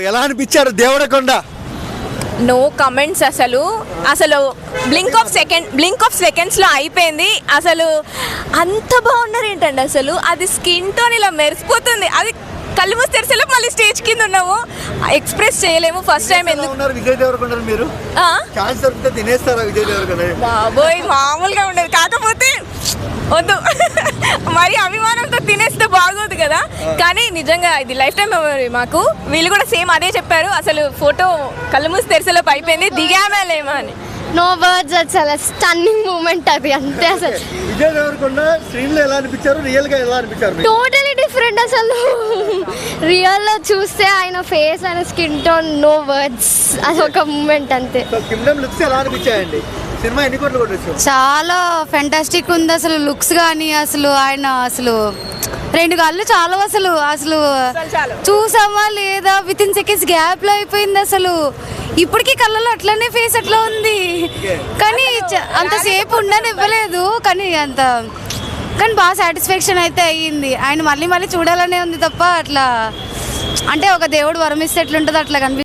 ఎలా అనిపించారు Devarakonda? No comments. అసలు బ్లింక్ ఆఫ్ సెకండ్స్లో అయిపోయింది. అసలు అంత బాగున్నారు ఏంటండి, అసలు అది స్కిన్ టోన్ ఇలా మెరిసిపోతుంది. అది కళ్ళు మూసి తెరిసేలో మళ్ళీ స్టేజ్ కింద ఉన్నాము, ఎక్స్ప్రెస్ చేయలేము. ఫస్ట్ టైం ఎందుకు విజయ్ దేవరకొండ మీరు ఛాన్స్ దొరికితే తినేస్తారా విజయ్ దేవరకొండ? బాబోయ్ మామూలుగా ఉండదు. కాకపోతే వద్దు మరి అభిమానంతో తినేస్తే బాగోదు కదా. కానీ నిజంగా ఇది లైఫ్ టైం మెమరీ మాకు. వీళ్ళు కూడా సేమ్ అదే చెప్పారు. అసలు ఫోటో కళ్ళు మూసి తెరిసేలోపు అయిపోయింది, దిగామా లేమా అని. నో వర్డ్స్, అసలు స్టన్నింగ్ మూమెంట్ అది అంతే. అసలు విజయ్ దేవరకొండ స్క్రీన్ లో ఎలా అనిపించారు, రియల్ గా ఎలా అనిపించారు? Totally different. అసలు రియల్ లో చూస్తే ఆయన ఫేస్, ఆయన స్కిన్ టోన్, నో వర్డ్స్, అది ఒక మూమెంట్ అంతే. కింగ్డమ్ లుక్స్ ఎలా అనిపించాయండి? సినిమా ఎన్ని కోట్లు కొట్టచ్చు? చాలా ఫెంటాస్టిక్ ఉంది అసలు. లుక్స్ కానీ అసలు ఆయన అసలు 2 కాళ్ళు చాలా అసలు చూసామా లేదా విత్ ఇన్ సెకండ్స్ గ్యాప్ లో అయిపోయింది. అసలు ఇప్పటికీ కళ్ళలో అట్లనే ఫేస్ అట్లా ఉంది, కానీ అంతసేపు ఉండనివ్వలేదు. కానీ బాగా సాటిస్ఫాక్షన్ అయితే అయ్యింది. ఆయన మళ్ళీ చూడాలనే ఉంది తప్ప అట్లా అంటే ఒక దేవుడు వరం ఇస్తే ఎట్లుంటుందో అట్లా కనిపిస్తుంది.